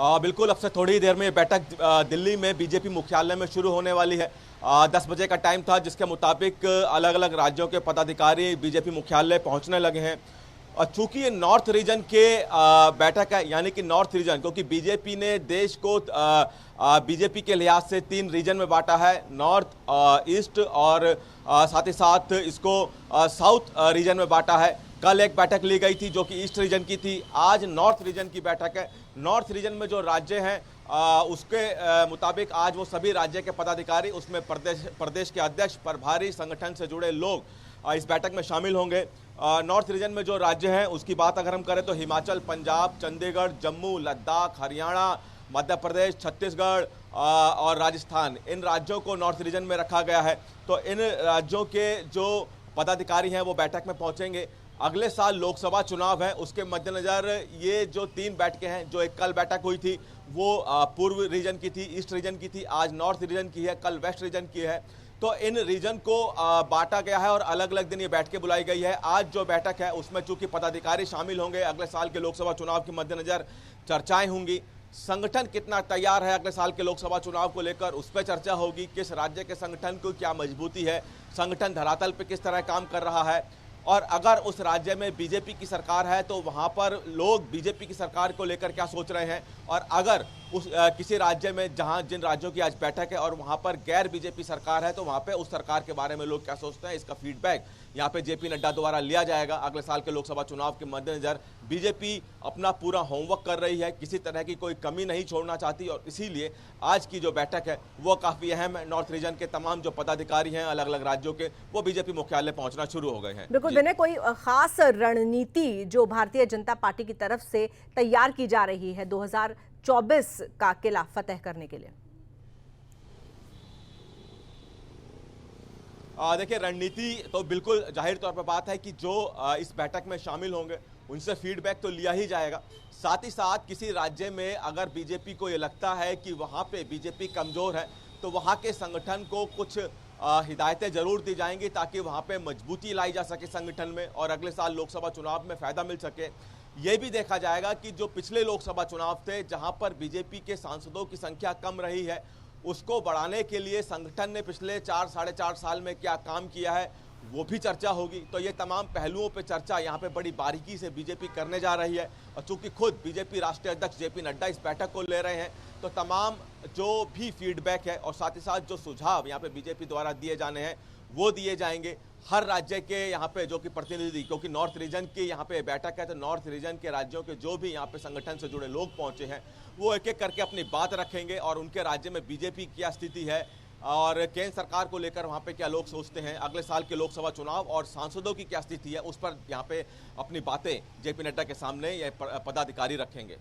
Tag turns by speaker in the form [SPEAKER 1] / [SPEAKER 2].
[SPEAKER 1] बिल्कुल, अब से थोड़ी ही देर में ये बैठक दिल्ली में बीजेपी मुख्यालय में शुरू होने वाली है। 10 बजे का टाइम था, जिसके मुताबिक अलग अलग राज्यों के पदाधिकारी बीजेपी मुख्यालय पहुंचने लगे हैं। और चूंकि ये नॉर्थ रीजन के बैठक है, यानी कि नॉर्थ रीजन, क्योंकि बीजेपी ने देश को बीजेपी के लिहाज से 3 रीजन में बांटा है, नॉर्थ, ईस्ट और साथ ही साथ इसको साउथ रीजन में बांटा है। कल एक बैठक ली गई थी जो कि ईस्ट रीजन की थी, आज नॉर्थ रीजन की बैठक है। नॉर्थ रीजन में जो राज्य हैं उसके मुताबिक आज वो सभी राज्य के पदाधिकारी, उसमें प्रदेश के अध्यक्ष, प्रभारी, संगठन से जुड़े लोग इस बैठक में शामिल होंगे। नॉर्थ रीजन में जो राज्य हैं उसकी बात अगर हम करें तो हिमाचल, पंजाब, चंडीगढ़, जम्मू, लद्दाख, हरियाणा, मध्य प्रदेश, छत्तीसगढ़ और राजस्थान, इन राज्यों को नॉर्थ रीजन में रखा गया है। तो इन राज्यों के जो पदाधिकारी हैं वो बैठक में पहुंचेंगे। अगले साल लोकसभा चुनाव है, उसके मद्देनजर ये जो 3 बैठकें हैं, जो एक कल बैठक हुई थी वो पूर्व रीजन की थी, ईस्ट रीजन की थी, आज नॉर्थ रीजन की है, कल वेस्ट रीजन की है। तो इन रीजन को बांटा गया है और अलग अलग दिन ये बैठकें बुलाई गई है। आज जो बैठक है उसमें चूंकि पदाधिकारी शामिल होंगे, अगले साल के लोकसभा चुनाव के मद्देनजर चर्चाएं होंगी। संगठन कितना तैयार है अगले साल के लोकसभा चुनाव को लेकर, उस पर चर्चा होगी। किस राज्य के संगठन को क्या मजबूती है, संगठन धरातल पर किस तरह काम कर रहा है, और अगर उस राज्य में बीजेपी की सरकार है तो वहां पर लोग बीजेपी की सरकार को लेकर क्या सोच रहे हैं, और अगर उस किसी राज्य में, जहां जिन राज्यों की आज बैठक है और वहां पर गैर बीजेपी सरकार है, तो वहां पे उस सरकार के बारे में लोग क्या सोचते हैं, इसका फीडबैक यहां पे जेपी नड्डा द्वारा लिया जाएगा। अगले साल के लोकसभा चुनाव के मद्देनजर बीजेपी अपना पूरा होमवर्क कर रही है, किसी तरह की कोई कमी नहीं छोड़ना चाहती, और इसीलिए आज की जो बैठक है वो काफी अहम है। नॉर्थ रीजन के तमाम जो पदाधिकारी हैं अलग अलग राज्यों के, वो बीजेपी मुख्यालय पहुंचना शुरू हो गए हैं।
[SPEAKER 2] बिल्कुल विनय, कोई खास रणनीति जो भारतीय जनता पार्टी की तरफ से तैयार की जा रही है 2024 का किला फतेह करने के लिए?
[SPEAKER 1] देखिए, रणनीति तो बिल्कुल जाहिर तौर पर बात है कि जो इस बैठक में शामिल होंगे उनसे फीडबैक तो लिया ही जाएगा। साथ ही साथ किसी राज्य में अगर बीजेपी को ये लगता है कि वहाँ पे बीजेपी कमज़ोर है, तो वहाँ के संगठन को कुछ हिदायतें जरूर दी जाएंगी ताकि वहाँ पे मजबूती लाई जा सके संगठन में, और अगले साल लोकसभा चुनाव में फ़ायदा मिल सके। ये भी देखा जाएगा कि जो पिछले लोकसभा चुनाव थे जहाँ पर बीजेपी के सांसदों की संख्या कम रही है, उसको बढ़ाने के लिए संगठन ने पिछले 4 साढ़े 4 साल में क्या काम किया है, वो भी चर्चा होगी। तो ये तमाम पहलुओं पे चर्चा यहाँ पे बड़ी बारीकी से बीजेपी करने जा रही है, और चूंकि खुद बीजेपी राष्ट्रीय अध्यक्ष जेपी नड्डा इस बैठक को ले रहे हैं, तो तमाम जो भी फीडबैक है और साथ ही साथ जो सुझाव यहाँ पे बीजेपी द्वारा दिए जाने हैं वो दिए जाएंगे। हर राज्य के यहाँ पे जो कि प्रतिनिधि, क्योंकि नॉर्थ रीजन की यहाँ पे बैठक है, तो नॉर्थ रीजन के राज्यों के जो भी यहाँ पे संगठन से जुड़े लोग पहुंचे हैं वो एक एक करके अपनी बात रखेंगे, और उनके राज्य में बीजेपी की क्या स्थिति है और केंद्र सरकार को लेकर वहाँ पे क्या लोग सोचते हैं, अगले साल के लोकसभा चुनाव और सांसदों की क्या स्थिति है, उस पर यहाँ पे अपनी बातें जेपी नड्डा के सामने ये पदाधिकारी रखेंगे।